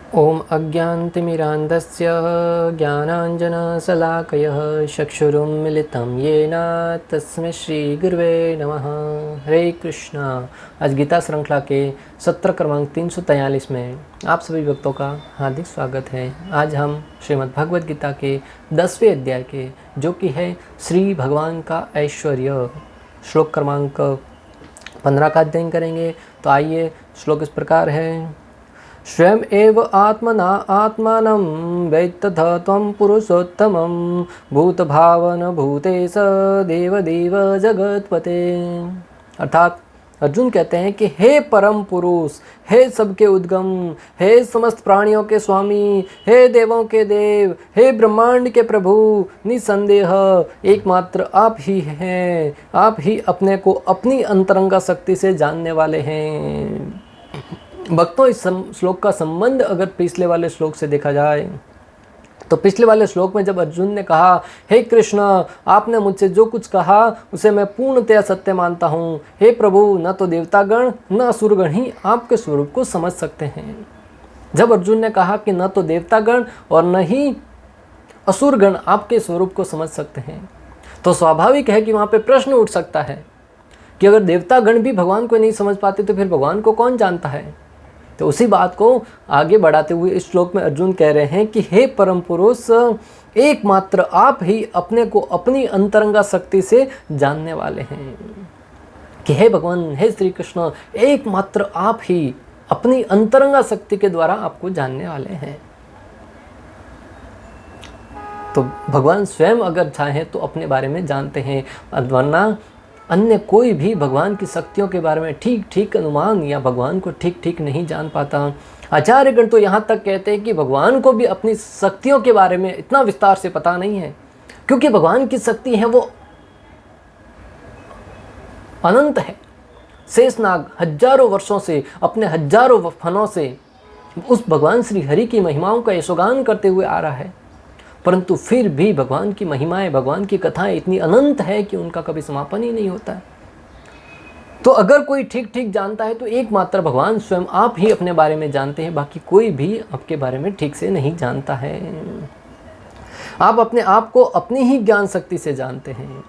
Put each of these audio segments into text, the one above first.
ओम अज्ञानतिमिरान्धस्य ज्ञानाञ्जनशलाकयः चक्षुरुन्मिलितं येन तस्मै श्रीगुरुवे नमः। हरे कृष्णा। आज गीता श्रृंखला के सत्र क्रमांक 343 में आप सभी भक्तों का हार्दिक स्वागत है। आज हम श्रीमद् भगवद गीता के 10वें अध्याय के जो कि है श्री भगवान का ऐश्वर्य श्लोक क्रमांक 15 का अध्ययन करेंगे। तो आइए, श्लोक इस प्रकार है। स्वयं एव आत्मना आत्मानं वेत्तथ त्वं पुरुषोत्तमं भूतभावन भूतेश देवदेव जगतपते। अर्थात अर्जुन कहते हैं कि हे परम पुरुष, हे सबके उद्गम, हे समस्त प्राणियों के स्वामी, हे देवों के देव, हे ब्रह्मांड के प्रभु, निसंदेह एकमात्र आप ही हैं। आप ही अपने को अपनी अंतरंगा शक्ति से जानने वाले हैं। भक्तों, इस श्लोक का संबंध अगर पिछले वाले श्लोक से देखा जाए तो पिछले वाले श्लोक में जब अर्जुन ने कहा, हे कृष्ण, आपने मुझसे जो कुछ कहा उसे मैं पूर्णतया सत्य मानता हूँ। हे प्रभु, न तो देवतागण न असुरगण ही आपके स्वरूप को समझ सकते हैं। जब अर्जुन ने कहा कि न तो देवतागण और न ही असुरगण आपके स्वरूप को समझ सकते हैं, तो स्वाभाविक है कि वहाँ पे प्रश्न उठ सकता है कि अगर देवतागण भी भगवान को नहीं समझ पाते तो फिर भगवान को कौन जानता है। तो उसी बात को आगे बढ़ाते हुए इस श्लोक में अर्जुन कह रहे हैं कि हे परम पुरुष, एकमात्र आप ही अपने को अपनी अंतरंगा शक्ति से जानने वाले हैं। कि हे भगवान, हे श्री कृष्ण, एकमात्र आप ही अपनी अंतरंगा शक्ति के द्वारा आपको जानने वाले हैं। तो भगवान स्वयं अगर चाहें तो अपने बारे में जानते हैं, वरना अन्य कोई भी भगवान की शक्तियों के बारे में ठीक ठीक अनुमान या भगवान को ठीक ठीक नहीं जान पाता। आचार्यगण तो यहाँ तक कहते हैं कि भगवान को भी अपनी शक्तियों के बारे में इतना विस्तार से पता नहीं है, क्योंकि भगवान की शक्ति है वो अनंत है। शेषनाग हजारों वर्षों से अपने हजारों फनों से उस भगवान श्री हरि की महिमाओं का यशोगान करते हुए आ रहा है, परंतु फिर भी भगवान की महिमाएं, भगवान की कथाएं इतनी अनंत है कि उनका कभी समापन ही नहीं होता है। तो अगर कोई ठीक ठीक जानता है तो एकमात्र भगवान स्वयं आप ही अपने बारे में जानते हैं, बाकी कोई भी आपके बारे में ठीक से नहीं जानता है। आप अपने आप को अपनी ही ज्ञान शक्ति से जानते हैं।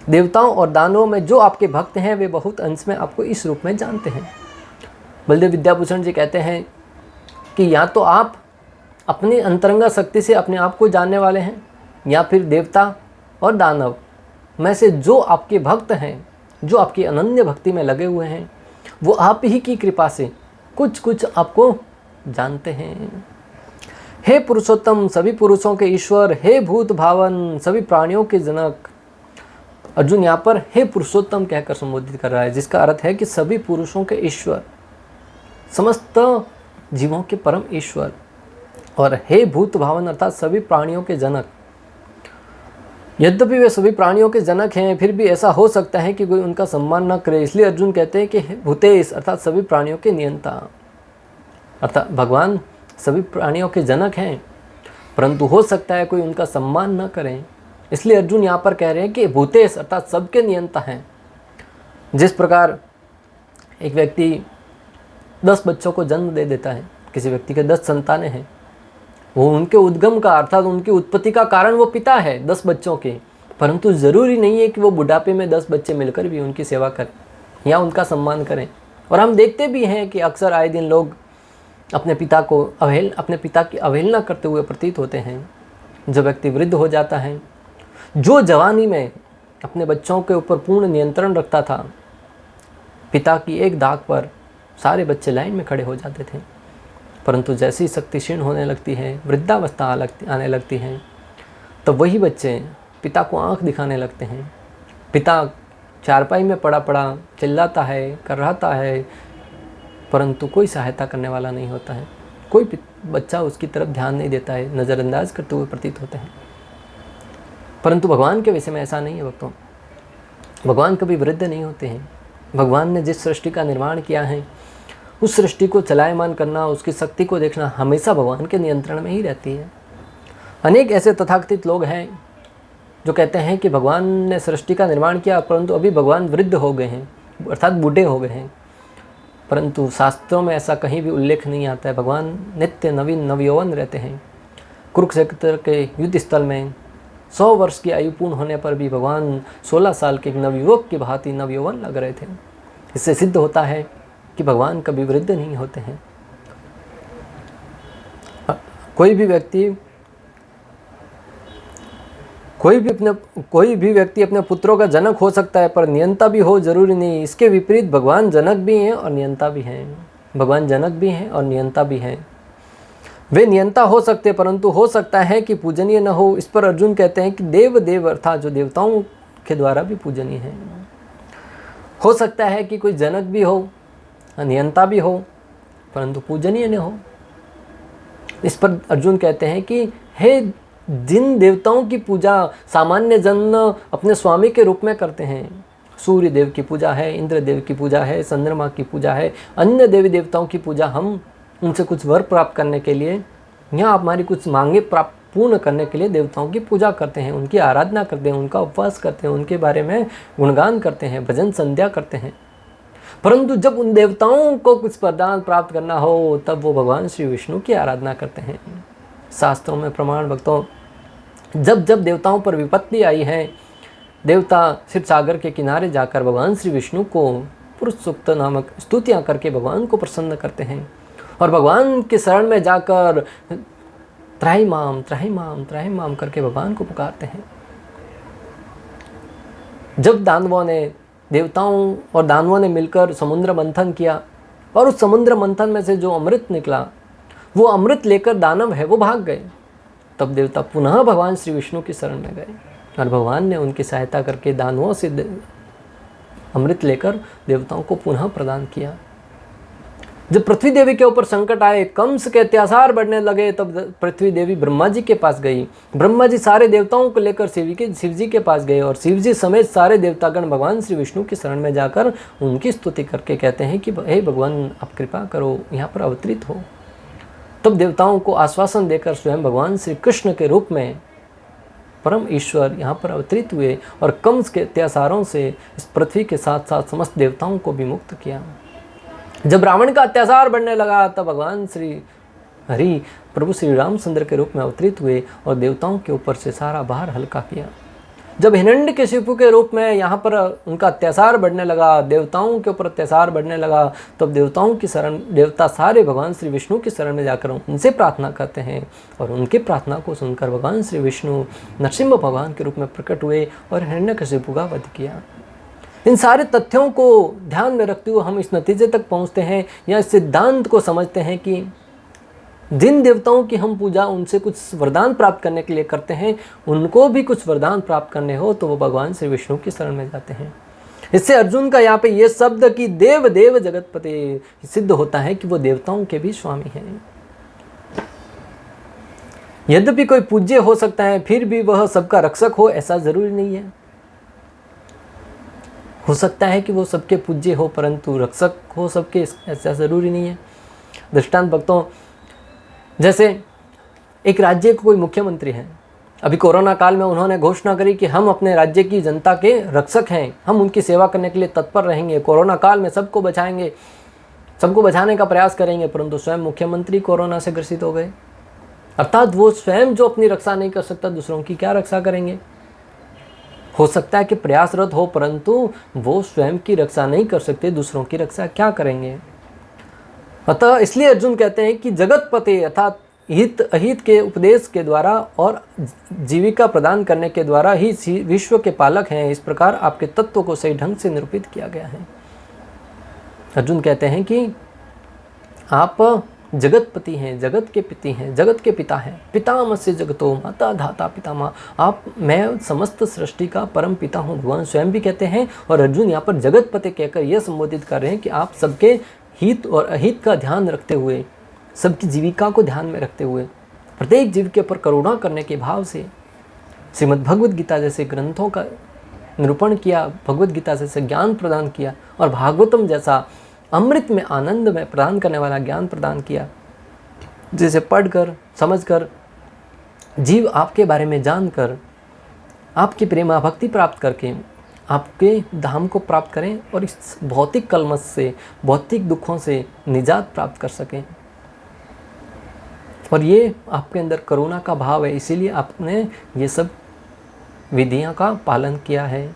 देवताओं और दानवों में जो आपके भक्त हैं वे बहुत अंश में आपको इस रूप में जानते हैं। बलदेव विद्याभूषण जी कहते हैं कि या तो आप अपनी अंतरंगा शक्ति से अपने आप को जानने वाले हैं, या फिर देवता और दानव में से जो आपके भक्त हैं, जो आपकी अनन्य भक्ति में लगे हुए हैं, वो आप ही की कृपा से कुछ कुछ आपको जानते हैं। हे पुरुषोत्तम, सभी पुरुषों के ईश्वर, हे भूत भावन, सभी प्राणियों के जनक। अर्जुन यहाँ पर हे पुरुषोत्तम कहकर संबोधित कर रहा है, जिसका अर्थ है कि सभी पुरुषों के ईश्वर, समस्त जीवों के परम ईश्वर, और हे भूत भावन अर्थात सभी प्राणियों के जनक। यद्यपि वे सभी प्राणियों के जनक हैं, फिर भी ऐसा हो सकता है कि कोई उनका सम्मान न करे, इसलिए अर्जुन कहते हैं कि भूतेश अर्थात सभी प्राणियों के नियंता। अर्थात भगवान सभी प्राणियों के जनक हैं, परंतु हो सकता है कोई उनका सम्मान न करें, इसलिए अर्जुन यहाँ पर कह रहे हैं कि भूतेश अर्थात सबके नियंता हैं। जिस प्रकार एक व्यक्ति 10 बच्चों को जन्म दे देता है, किसी व्यक्ति के 10 संतानें हैं, वो उनके उद्गम का अर्थात उनकी उत्पत्ति का कारण वो पिता है 10 बच्चों के, परंतु ज़रूरी नहीं है कि वो बुढ़ापे में 10 बच्चे मिलकर भी उनकी सेवा करें या उनका सम्मान करें। और हम देखते भी हैं कि अक्सर आए दिन लोग अपने पिता की अवहेलना करते हुए प्रतीत होते हैं। जो व्यक्ति वृद्ध हो जाता है, जो जवानी में अपने बच्चों के ऊपर पूर्ण नियंत्रण रखता था, पिता की एक डाक पर सारे बच्चे लाइन में खड़े हो जाते थे, परंतु जैसी शक्ति क्षीण होने लगती है, वृद्धावस्था आने लगती है, तो वही बच्चे पिता को आंख दिखाने लगते हैं। पिता चारपाई में पड़ा पड़ा चिल्लाता है, कराहता है, परंतु कोई सहायता करने वाला नहीं होता है। कोई बच्चा उसकी तरफ ध्यान नहीं देता है, नज़रअंदाज करते हुए प्रतीत होते हैं। परंतु भगवान के विषय में ऐसा नहीं है भक्तों। भगवान कभी वृद्ध नहीं होते हैं। भगवान ने जिस सृष्टि का निर्माण किया है, उस सृष्टि को चलायमान करना, उसकी शक्ति को देखना हमेशा भगवान के नियंत्रण में ही रहती है। अनेक ऐसे तथाकथित लोग हैं जो कहते हैं कि भगवान ने सृष्टि का निर्माण किया, परंतु अभी भगवान वृद्ध हो गए हैं, अर्थात बूढ़े हो गए हैं। परंतु शास्त्रों में ऐसा कहीं भी उल्लेख नहीं आता है। भगवान नित्य नवीन नवयौवन रहते हैं। कुरुक्षेत्र के युद्ध स्थल में 100 वर्ष की आयु पूर्ण होने पर भी भगवान 16 साल के एक नवयुवक की भांति नवयौवन लग रहे थे। इससे सिद्ध होता है कि भगवान कभी वृद्ध नहीं होते हैं। कोई भी व्यक्ति अपने पुत्रों का जनक हो सकता है, पर नियंता भी हो जरूरी नहीं। इसके विपरीत भगवान जनक भी हैं और नियंता भी हैं। भगवान जनक भी हैं और नियंता भी हैं। वे नियंता हो सकते, परंतु हो सकता है कि पूजनीय न हो। इस पर अर्जुन कहते हैं कि देव अर्थात जो देवताओं के द्वारा भी पूजनीय है। हो सकता है कि कोई जनक भी हो, नियंता भी हो, परंतु पूजनीय न हो। इस पर अर्जुन कहते हैं कि हे, जिन देवताओं की पूजा सामान्य जन अपने स्वामी के रूप में करते हैं, सूर्य देव की पूजा है, इंद्र देव की पूजा है, चंद्रमा की पूजा है, अन्य देवी देवताओं की पूजा, हम उनसे कुछ वर प्राप्त करने के लिए या हमारी कुछ मांगे प्राप्त पूर्ण करने के लिए देवताओं की पूजा करते हैं, उनकी आराधना करते हैं, उनका उपवास करते हैं, उनके बारे में गुणगान करते हैं, भजन संध्या करते हैं। परंतु जब उन देवताओं को कुछ वरदान प्राप्त करना हो, तब वो भगवान श्री विष्णु की आराधना करते हैं। शास्त्रों में प्रमाण भक्तों, जब जब देवताओं पर विपत्ति आई है, देवता शिव सागर के किनारे जाकर भगवान श्री विष्णु को पुरुष सूक्त नामक स्तुतियाँ करके भगवान को प्रसन्न करते हैं और भगवान के शरण में जाकर त्राहि माम त्राहि माम त्राहि माम करके भगवान को पुकारते हैं। जब देवताओं और दानवों ने मिलकर समुद्र मंथन किया और उस समुद्र मंथन में से जो अमृत निकला, वो अमृत लेकर दानव है वो भाग गए, तब देवता पुनः भगवान श्री विष्णु की शरण में गए और भगवान ने उनकी सहायता करके दानवों से अमृत लेकर देवताओं को पुनः प्रदान किया। जब पृथ्वी देवी के ऊपर संकट आए, कंस के अत्याचार बढ़ने लगे, तब पृथ्वी देवी ब्रह्मा जी के पास गई। ब्रह्मा जी सारे देवताओं को लेकर शिव जी के पास गए और शिव जी समेत सारे देवतागण भगवान श्री विष्णु की शरण में जाकर उनकी स्तुति करके कहते हैं कि हे भगवान, आप कृपा करो, यहाँ पर अवतरित हो। तब देवताओं को आश्वासन देकर स्वयं भगवान श्री कृष्ण के रूप में परम ईश्वर यहाँ पर अवतरित हुए और कंस के अत्याचारों से इस पृथ्वी के साथ साथ समस्त देवताओं को भी मुक्त किया। जब रावण का अत्याचार बढ़ने लगा, तब भगवान श्री हरि प्रभु श्री रामचंद्र के रूप में अवतरित हुए और देवताओं के ऊपर से सारा भार हल्का किया। जब हिरण्यकशिपु के रूप में यहाँ पर उनका अत्याचार बढ़ने लगा, देवताओं के ऊपर अत्याचार बढ़ने लगा, तब देवताओं की शरण देवता सारे भगवान श्री विष्णु की शरण में जाकर उनसे प्रार्थना करते हैं और उनकी प्रार्थना को सुनकर भगवान श्री विष्णु नरसिंह भगवान के रूप में प्रकट हुए और हिरण्यकशिपु का वध किया। इन सारे तथ्यों को ध्यान में रखते हुए हम इस नतीजे तक पहुँचते हैं या इस सिद्धांत को समझते हैं कि जिन देवताओं की हम पूजा उनसे कुछ वरदान प्राप्त करने के लिए करते हैं, उनको भी कुछ वरदान प्राप्त करने हो तो वो भगवान श्री विष्णु की शरण में जाते हैं। इससे अर्जुन का यहाँ पे ये शब्द कि देव देव जगतपते सिद्ध होता है कि वो देवताओं के भी स्वामी हैं। यद्यपि कोई पूज्य हो सकता है, फिर भी वह सबका रक्षक हो ऐसा जरूरी नहीं है। हो सकता है कि वो सबके पूज्य हो परंतु रक्षक हो सबके, ऐसा जरूरी नहीं है। दृष्टांत भक्तों, जैसे एक राज्य के कोई मुख्यमंत्री हैं, अभी कोरोना काल में उन्होंने घोषणा करी कि हम अपने राज्य की जनता के रक्षक हैं, हम उनकी सेवा करने के लिए तत्पर रहेंगे, कोरोना काल में सबको बचाएंगे, सबको बचाने का प्रयास करेंगे, परंतु स्वयं मुख्यमंत्री कोरोना से ग्रसित हो गए। अर्थात वो स्वयं जो अपनी रक्षा नहीं कर सकता, दूसरों की क्या रक्षा करेंगे। हो सकता है कि प्रयासरत हो परंतु वो स्वयं की रक्षा नहीं कर सकते, दूसरों की रक्षा क्या करेंगे। अतः इसलिए अर्जुन कहते हैं कि जगतपते अर्थात हित अहित के उपदेश के द्वारा और जीविका प्रदान करने के द्वारा ही विश्व के पालक हैं। इस प्रकार आपके तत्व को सही ढंग से निरूपित किया गया है। अर्जुन कहते हैं कि आप जगतपति हैं, जगत के पिता हैं, जगत के पिता हैं। पितामहस्य जगतो माता धाता पितामह, आप मैं समस्त सृष्टि का परम पिता हूँ, भगवान स्वयं भी कहते हैं। और अर्जुन यहाँ पर जगतपति कहकर यह संबोधित कर रहे हैं कि आप सबके हित और अहित का ध्यान रखते हुए, सबकी जीविका को ध्यान में रखते हुए, प्रत्येक जीव के ऊपर करुणा करने के भाव से श्रीमद् भगवद गीता जैसे ग्रंथों का निरूपण किया, भगवद गीता जैसे ज्ञान प्रदान किया और भागवतम जैसा अमृत में आनंद में प्रदान करने वाला ज्ञान प्रदान किया, जिसे पढ़कर समझकर जीव आपके बारे में जानकर आपकी प्रेमा भक्ति प्राप्त करके आपके धाम को प्राप्त करें और इस भौतिक कलमश से, भौतिक दुखों से निजात प्राप्त कर सकें। और ये आपके अंदर करुणा का भाव है, इसीलिए आपने ये सब विधियों का पालन किया है।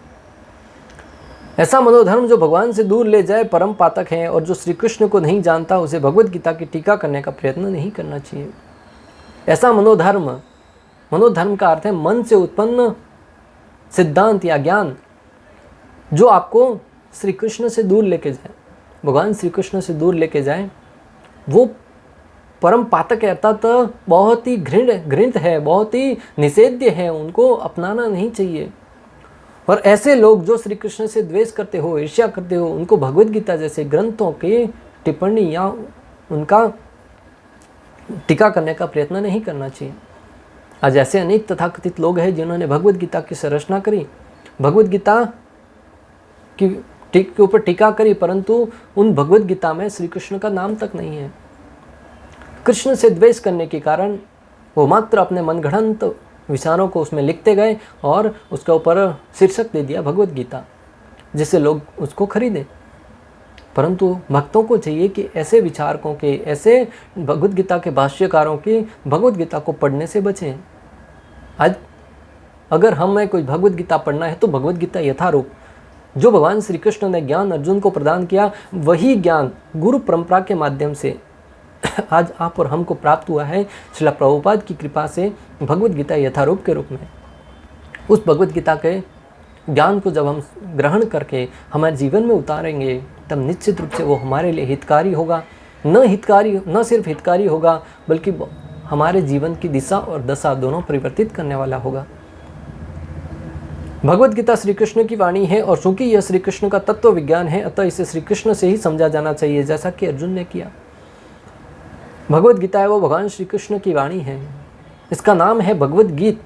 ऐसा मनोधर्म जो भगवान से दूर ले जाए परम पातक है, और जो श्री कृष्ण को नहीं जानता उसे भगवत गीता की टीका करने का प्रयत्न नहीं करना चाहिए। ऐसा मनोधर्म का अर्थ है मन से उत्पन्न सिद्धांत या ज्ञान जो आपको श्री कृष्ण से दूर लेके जाए, भगवान श्री कृष्ण से दूर लेके जाए, वो परम पातक है, अर्थात बहुत ही घृणित है, बहुत ही निषेध्य है, उनको अपनाना नहीं चाहिए। और ऐसे लोग जो श्री कृष्ण से द्वेष करते हो, ईर्ष्या करते हो, उनको भगवद गीता जैसे ग्रंथों के टिप्पणी या उनका टीका करने का प्रयत्न नहीं करना चाहिए। आज ऐसे अनेक तथाकथित लोग हैं जिन्होंने भगवद गीता की संरचना करी, भगवद गीता के ऊपर टीका करी, परंतु उन भगवद गीता में श्री कृष्ण का नाम तक नहीं है। कृष्ण से द्वेष करने के कारण वो मात्र अपने मनगढ़ंत विचारों को उसमें लिखते गए और उसके ऊपर शीर्षक दे दिया भगवद गीता, जिससे लोग उसको खरीदें। परंतु भक्तों को चाहिए कि ऐसे विचारकों के, ऐसे भगवद गीता के भाष्यकारों की भगवद गीता को पढ़ने से बचें। आज अगर हमें कोई भगवद गीता पढ़ना है तो भगवद गीता यथारूप जो भगवान श्री कृष्ण ने ज्ञान अर्जुन को प्रदान किया, वही ज्ञान गुरु परंपरा के माध्यम से आज आप और हमको प्राप्त हुआ है श्रील प्रभुपाद की कृपा से, भगवद गीता यथारूप के रूप में। उस भगवद गीता के ज्ञान को जब हम ग्रहण करके हमारे जीवन में उतारेंगे, तब निश्चित रूप से वो हमारे लिए हितकारी होगा। न सिर्फ हितकारी होगा, बल्कि हमारे जीवन की दिशा और दशा दोनों परिवर्तित करने वाला होगा। भगवद गीता श्री कृष्ण की वाणी है, और चूंकि यह श्री कृष्ण का तत्व विज्ञान है, अतः इसे श्री कृष्ण से ही समझा जाना चाहिए, जैसा कि अर्जुन ने किया। भगवद गीता है वो भगवान श्री कृष्ण की वाणी है। इसका नाम है भगवद गीत,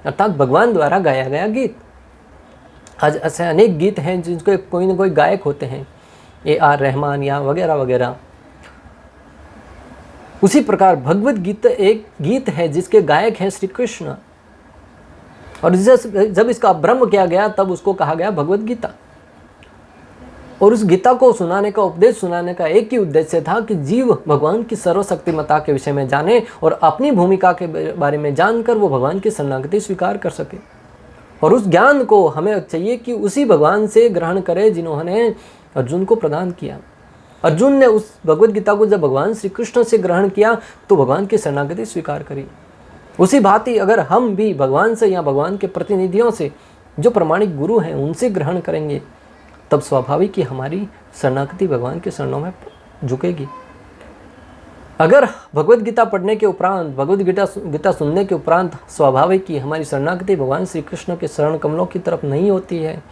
अर्थात भगवान द्वारा गाया गया गीत। आज ऐसे अनेक गीत हैं जिनके कोई न कोई गायक होते हैं, AR रहमान या वगैरह वगैरह। उसी प्रकार भगवद गीता एक गीत है जिसके गायक हैं श्री कृष्ण, और जब इसका ब्रह्म किया गया तब उसको कहा गया भगवद गीता। और उस गीता को सुनाने का, उपदेश सुनाने का एक ही उद्देश्य था कि जीव भगवान की सर्वशक्तिमता के विषय में जाने और अपनी भूमिका के बारे में जानकर वो भगवान की शरणागति स्वीकार कर सके। और उस ज्ञान को हमें चाहिए कि उसी भगवान से ग्रहण करें जिन्होंने अर्जुन को प्रदान किया। अर्जुन ने उस भगवद गीता को जब भगवान श्री कृष्ण से ग्रहण किया तो भगवान की शरणागति स्वीकार करी। उसी भांति अगर हम भी भगवान से या भगवान के प्रतिनिधियों से, जो प्रमाणिक गुरु हैं, उनसे ग्रहण करेंगे, तब स्वाभाविक ही हमारी शरणागति भगवान के शरणों में झुकेगी। अगर भगवद गीता पढ़ने के उपरांत, भगवद गीता सुनने के उपरांत स्वाभाविक ही हमारी शरणागति भगवान श्री कृष्ण के शरण कमलों की तरफ नहीं होती है,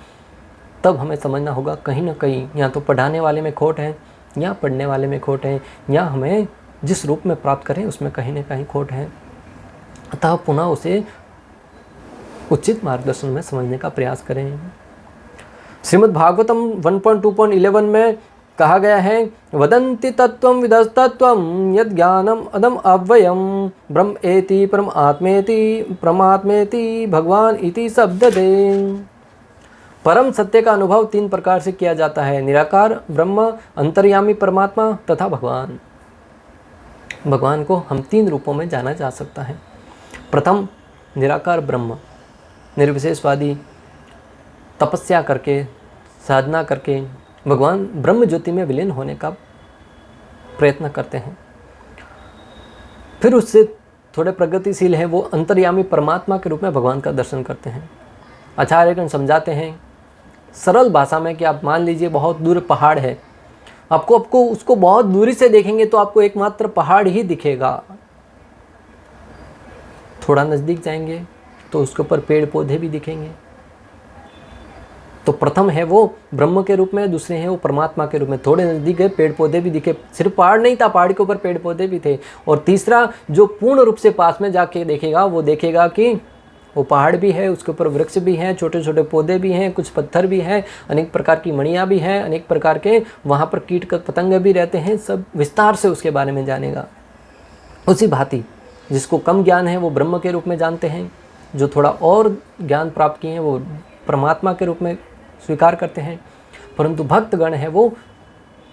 तब हमें समझना होगा कहीं ना कहीं या तो पढ़ाने वाले में खोट है, या पढ़ने वाले में खोट है, या हमें जिस रूप में प्राप्त करें उसमें कहीं ना कहीं खोट है। अतः पुनः उसे उचित मार्गदर्शन में समझने का प्रयास करें। श्रीमद् भागवतम 1.2.11 में कहा गया है, वदन्ति तत्त्वं विदस्तत्त्वं यद् ज्ञानम अदम अव्ययम ब्रह्म एति परमात्मेति भगवान इति शब्दते। परम सत्य का अनुभव 3 प्रकार से किया जाता है, निराकार ब्रह्म, अंतर्यामी परमात्मा तथा भगवान। भगवान को हम 3 रूपों में जाना जा सकता है। प्रथम निराकार ब्रह्म, निर्विशेषवादी, तपस्या करके, साधना करके भगवान ब्रह्म ज्योति में विलीन होने का प्रयत्न करते हैं। फिर उससे थोड़े प्रगतिशील हैं, वो अंतर्यामी परमात्मा के रूप में भगवान का दर्शन करते हैं। आचार्यगण समझाते हैं सरल भाषा में कि आप मान लीजिए बहुत दूर पहाड़ है, आपको उसको बहुत दूरी से देखेंगे तो आपको एकमात्र पहाड़ ही दिखेगा। थोड़ा नज़दीक जाएंगे तो उसके ऊपर पेड़ पौधे भी दिखेंगे। तो प्रथम है वो ब्रह्म के रूप में, दूसरे हैं वो परमात्मा के रूप में। थोड़े नज़दीक गए, पेड़ पौधे भी दिखे, सिर्फ पहाड़ नहीं था, पहाड़ के ऊपर पेड़ पौधे भी थे। और तीसरा जो पूर्ण रूप से पास में जाके देखेगा, वो देखेगा कि वो पहाड़ भी है, उसके ऊपर वृक्ष भी हैं, छोटे छोटे पौधे भी हैं, कुछ पत्थर भी हैं, अनेक प्रकार की मणियाँ भी हैं, अनेक प्रकार के वहाँ पर कीट पतंगे भी रहते हैं। सब विस्तार से उसके बारे में जानेगा। उसी भांति जिसको कम ज्ञान है वो ब्रह्म के रूप में जानते हैं, जो थोड़ा और ज्ञान प्राप्त किए हैं वो परमात्मा के रूप में स्वीकार करते हैं, परंतु भक्तगण है वो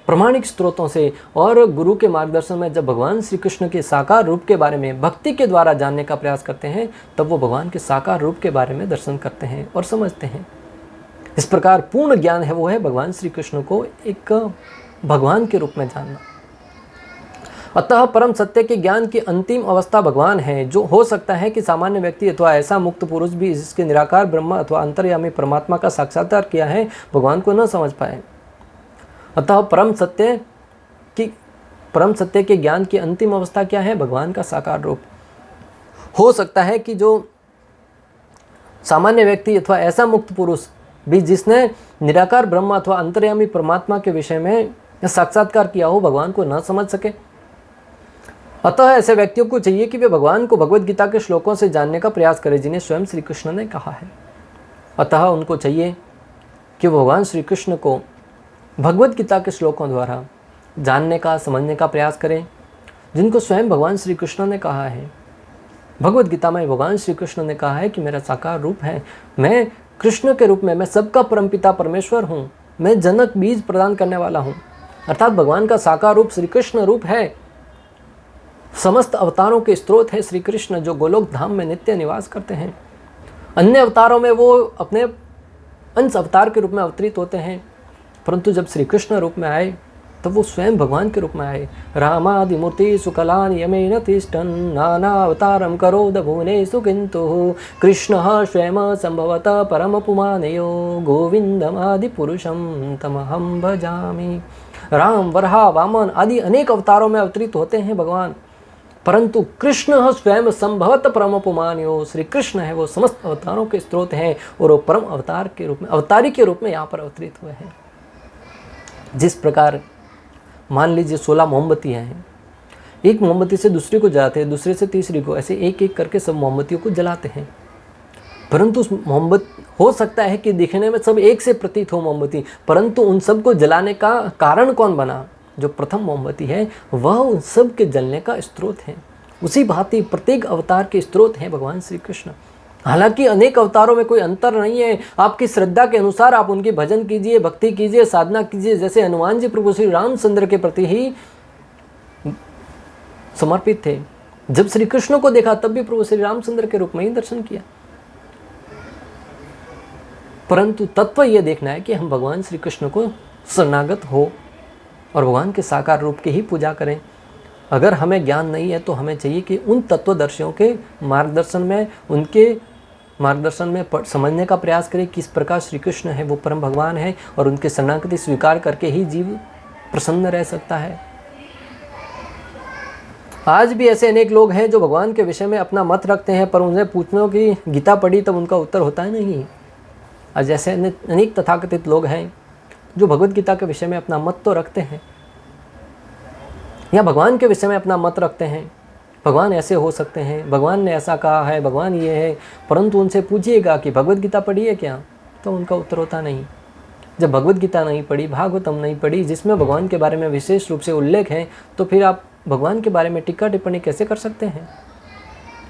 प्रमाणिक स्रोतों से और गुरु के मार्गदर्शन में जब भगवान श्री कृष्ण के साकार रूप के बारे में भक्ति के द्वारा जानने का प्रयास करते हैं, तब वो भगवान के साकार रूप के बारे में दर्शन करते हैं और समझते हैं। इस प्रकार पूर्ण ज्ञान है वो है भगवान श्री कृष्ण को एक भगवान के रूप में जानना। अतः परम सत्य के ज्ञान की अंतिम अवस्था भगवान है, जो हो सकता है कि सामान्य व्यक्ति अथवा ऐसा मुक्त पुरुष भी जिसके निराकार ब्रह्म अथवा अंतर्यामी परमात्मा का साक्षात्कार किया है, भगवान को न समझ पाए। अतः परम सत्य के ज्ञान की अंतिम अवस्था क्या है? भगवान का साकार रूप। हो सकता है कि जो सामान्य व्यक्ति अथवा ऐसा मुक्त पुरुष भी जिसने निराकार ब्रह्म अथवा अंतर्यामी परमात्मा के विषय में साक्षात्कार किया हो, भगवान को न समझ सके। अतः ऐसे व्यक्तियों को चाहिए कि वे भगवान को भगवद गीता के श्लोकों से जानने का प्रयास करें, जिन्हें स्वयं श्री कृष्ण ने कहा है। अतः उनको चाहिए कि भगवान श्री कृष्ण को भगवद गीता के श्लोकों द्वारा जानने का, समझने का प्रयास करें, जिनको स्वयं भगवान श्री कृष्ण ने कहा है। भगवद गीता में भगवान श्री कृष्ण ने कहा है कि मेरा साकार रूप है, मैं कृष्ण के रूप में, मैं सबका परमपिता परमेश्वर हूँ, मैं जनक बीज प्रदान करने वाला हूँ। अर्थात भगवान का साकार रूप श्री कृष्ण रूप है, समस्त अवतारों के स्रोत है श्री कृष्ण, जो गोलोक धाम में नित्य निवास करते हैं। अन्य अवतारों में वो अपने अंश अवतार के रूप में अवतरित होते हैं, परंतु जब श्री कृष्ण रूप में आए तब वो स्वयं भगवान के रूप में आए। रामादि मूर्ति सुकलान यमेन तिष्ठन् नाना अवतारम करोद भुवनेषु किन्तु कृष्णः स्वयं संभवतः परम पुमानयो गोविंदमादि पुरुषम तमहं भजामि। राम, वराह, वामन आदि अनेक अवतारों में अवतरित होते हैं भगवान, परंतु कृष्ण स्वयं संभवत परम पुमानयो, श्री कृष्ण है वो समस्त अवतारों के स्रोत हैं और वो परम अवतार के रूप में, अवतारी के रूप में यहाँ पर अवतरित हुए हैं। जिस प्रकार मान लीजिए 16 मोमबत्ती हैं, एक मोमबत्ती से दूसरी को जलाते हैं, दूसरे से तीसरी को, ऐसे एक एक करके सब मोमबत्तियों को जलाते हैं, परंतु उस मोमबत्ती हो सकता है कि दिखने में सब एक से प्रतीत हो मोमबत्ती, परंतु उन सब को जलाने का कारण कौन बना? जो प्रथम मोमबत्ती है वह उन सब के जलने का स्रोत है। उसी भांति प्रत्येक अवतार के स्रोत हैं भगवान श्री कृष्ण। हालांकि अनेक अवतारों में कोई अंतर नहीं है, आपकी श्रद्धा के अनुसार आप उनके भजन कीजिए, भक्ति कीजिए, साधना कीजिए। जैसे हनुमान जी प्रभु श्री रामचंद्र के प्रति ही समर्पित थे, जब श्री कृष्ण को देखा तब भी प्रभु श्री रामचंद्र के रूप में ही दर्शन किया। परंतु तत्व यह देखना है कि हम भगवान श्री कृष्ण को शरणागत हो और भगवान के साकार रूप की ही पूजा करें। अगर हमें ज्ञान नहीं है तो हमें चाहिए कि उन तत्वदर्शियों के मार्गदर्शन में, उनके मार्गदर्शन में समझने का प्रयास करें किस प्रकार श्री कृष्ण है वो परम भगवान है, और उनके शरणागति स्वीकार करके ही जीव प्रसन्न रह सकता है। आज भी ऐसे अनेक लोग हैं जो भगवान के विषय में अपना मत रखते हैं, पर उन्हें पूछने की गीता पढ़ी तब उनका उत्तर होता है नहीं। आज ऐसे अनेक तथाकथित लोग हैं जो भगवद गीता के विषय में अपना मत तो रखते हैं, या भगवान के विषय में अपना मत रखते हैं, भगवान ऐसे हो सकते हैं, भगवान ने ऐसा कहा है, भगवान ये है, परंतु उनसे पूछिएगा कि भगवद गीता पढ़ी है क्या, तो उनका उत्तर होता नहीं। जब भगवद गीता नहीं पढ़ी, भागवतम नहीं पढ़ी, जिसमें भगवान के बारे में विशेष रूप से उल्लेख है, तो फिर आप भगवान के बारे में टीका टिप्पणी कैसे कर सकते हैं?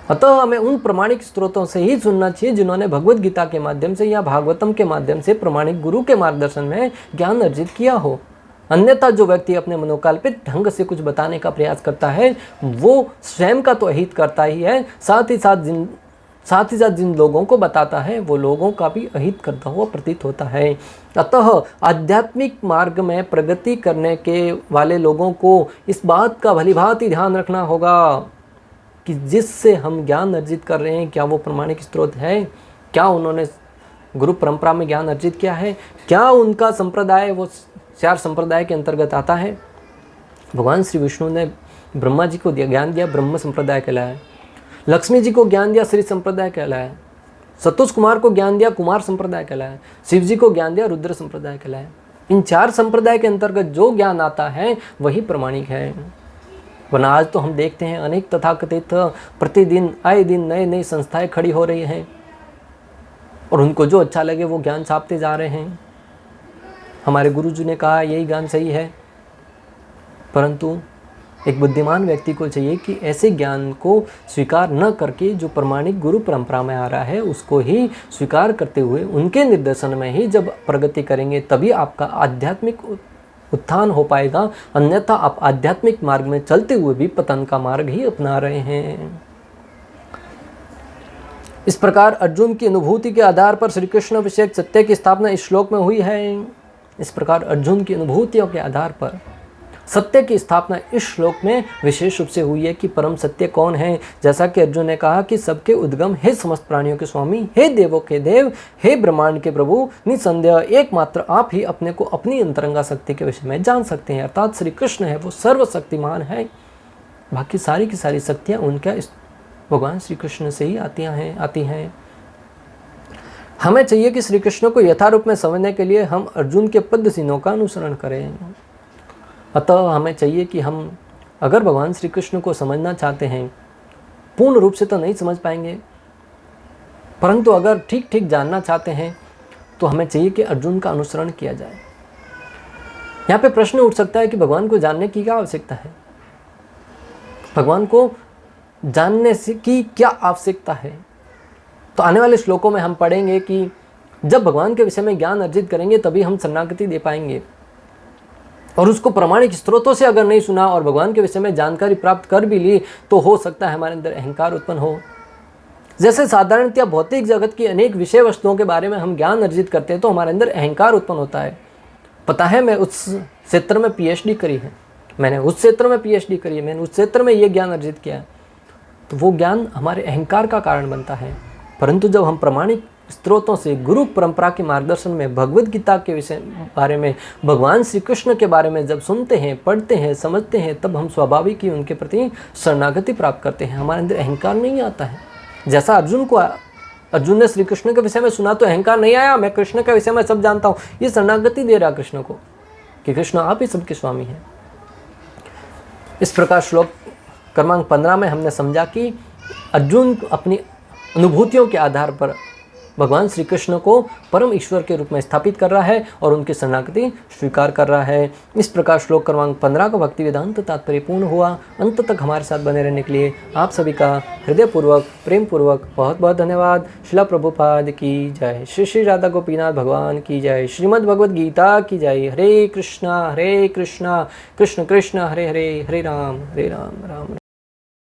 अतः हमें उन प्रमाणिक स्रोतों से ही सुनना चाहिए जिन्होंने भगवद गीता के माध्यम से या भागवतम के माध्यम से प्रमाणिक गुरु के मार्गदर्शन में ज्ञान अर्जित किया हो। अन्यथा जो व्यक्ति अपने मनोकल्पित ढंग से कुछ बताने का प्रयास करता है वो स्वयं का तो अहित करता ही है, साथ ही साथ जिन लोगों को बताता है वो लोगों का भी अहित करता हुआ प्रतीत होता है। अतः आध्यात्मिक मार्ग में प्रगति करने के वाले लोगों को इस बात का भलीभांति ध्यान रखना होगा कि जिससे हम ज्ञान अर्जित कर रहे हैं क्या वो प्रमाणिक स्रोत है, क्या उन्होंने गुरु परंपरा में ज्ञान अर्जित किया है, क्या उनका संप्रदाय वो 4 संप्रदाय के अंतर्गत आता है। भगवान श्री विष्णु ने ब्रह्मा जी को ज्ञान दिया, ब्रह्म संप्रदाय कहलाया। लक्ष्मी जी को ज्ञान दिया, श्री संप्रदाय कहलाया। सतोष कुमार को ज्ञान दिया, कुमार संप्रदाय कहलाया। शिव जी को ज्ञान दिया, रुद्र संप्रदाय कहलाया। इन 4 संप्रदाय के अंतर्गत जो ज्ञान आता है वही प्रमाणिक है। वरना आज तो हम देखते हैं अनेक तथाकथित प्रतिदिन आए दिन नए नई संस्थाएं खड़ी हो रही हैं और उनको जो अच्छा लगे वो ज्ञान छापते जा रहे हैं। हमारे गुरु जी ने कहा यही ज्ञान सही है, परंतु एक बुद्धिमान व्यक्ति को चाहिए कि ऐसे ज्ञान को स्वीकार न करके जो प्रमाणिक गुरु परंपरा में आ रहा है उसको ही स्वीकार करते हुए उनके निर्देशन में ही जब प्रगति करेंगे तभी आपका आध्यात्मिक उत्थान हो पाएगा, अन्यथा आप आध्यात्मिक मार्ग में चलते हुए भी पतन का मार्ग ही अपना रहे हैं। इस प्रकार अर्जुन की अनुभूति के आधार पर श्री कृष्ण विषयक सत्य की स्थापना इस श्लोक में हुई है। इस प्रकार अर्जुन की अनुभूतियों के आधार पर सत्य की स्थापना इस श्लोक में विशेष रूप से हुई है कि परम सत्य कौन है। जैसा कि अर्जुन ने कहा कि सबके उद्गम, हे समस्त प्राणियों के स्वामी, हे देवों के देव, हे ब्रह्मांड के प्रभु, निसंदेह एकमात्र आप ही अपने को अपनी अंतरंगा शक्ति के विषय में जान सकते हैं। अर्थात श्री कृष्ण है वो सर्वशक्तिमान है, बाकी सारी की सारी शक्तियाँ उनका भगवान श्री कृष्ण से ही आती हैं। हमें चाहिए कि श्री कृष्ण को यथारूप में समझने के लिए हम अर्जुन के पद चिन्हों का अनुसरण करें। अतः हमें चाहिए कि हम अगर भगवान श्री कृष्ण को समझना चाहते हैं, पूर्ण रूप से तो नहीं समझ पाएंगे, परंतु अगर ठीक ठीक जानना चाहते हैं तो हमें चाहिए कि अर्जुन का अनुसरण किया जाए। यहाँ पे प्रश्न उठ सकता है कि भगवान को जानने की क्या आवश्यकता है, भगवान को जानने से की क्या आवश्यकता है। तो आने वाले श्लोकों में हम पढ़ेंगे कि जब भगवान के विषय में ज्ञान अर्जित करेंगे तभी हम शरणागति दे पाएंगे, और उसको प्रमाणिक स्रोतों से अगर नहीं सुना और भगवान के विषय में जानकारी प्राप्त कर भी ली तो हो सकता है हमारे अंदर अहंकार उत्पन्न हो। जैसे साधारणतया भौतिक जगत की अनेक विषय वस्तुओं के बारे में हम ज्ञान अर्जित करते हैं तो हमारे अंदर अहंकार उत्पन्न होता है। पता है मैं उस क्षेत्र में पीएचडी करी है, मैंने उस क्षेत्र में पीएचडी करी है, मैंने उस क्षेत्र में ये ज्ञान अर्जित किया है, तो वो ज्ञान हमारे अहंकार का कारण बनता है। परंतु जब हम प्रमाणिक स्रोतों से गुरु परंपरा के मार्गदर्शन में भगवद गीता के विषय बारे में, भगवान श्री कृष्ण के बारे में जब सुनते हैं, पढ़ते हैं, समझते हैं, तब हम स्वाभाविक ही उनके प्रति शरणागति प्राप्त करते हैं। हमारे अंदर अहंकार नहीं आता है। जैसा अर्जुन ने श्री कृष्ण के विषय में सुना तो अहंकार नहीं आया, मैं कृष्ण के विषय में सब जानता हूँ, ये शरणागति दे रहा कृष्ण को कि कृष्ण आप ही सबके स्वामी हैं। इस प्रकार श्लोक क्रमांक 15 में हमने समझा कि अर्जुन अपनी अनुभूतियों के आधार पर भगवान श्री कृष्ण को परम ईश्वर के रूप में स्थापित कर रहा है और उनकी शरणागति स्वीकार कर रहा है। इस प्रकार श्लोक क्रमांक 15 का भक्ति वेदांत तात्पर्य पूर्ण हुआ। अंत तक हमारे साथ बने रहने के लिए आप सभी का हृदयपूर्वक, प्रेम पूर्वक बहुत बहुत धन्यवाद। श्रील प्रभुपाद की जय, श्री श्री राधा गोपीनाथ भगवान की जय, श्रीमद् भगवद गीता की जय। हरे कृष्णा कृष्ण कृष्ण हरे हरे, हरे राम राम राम।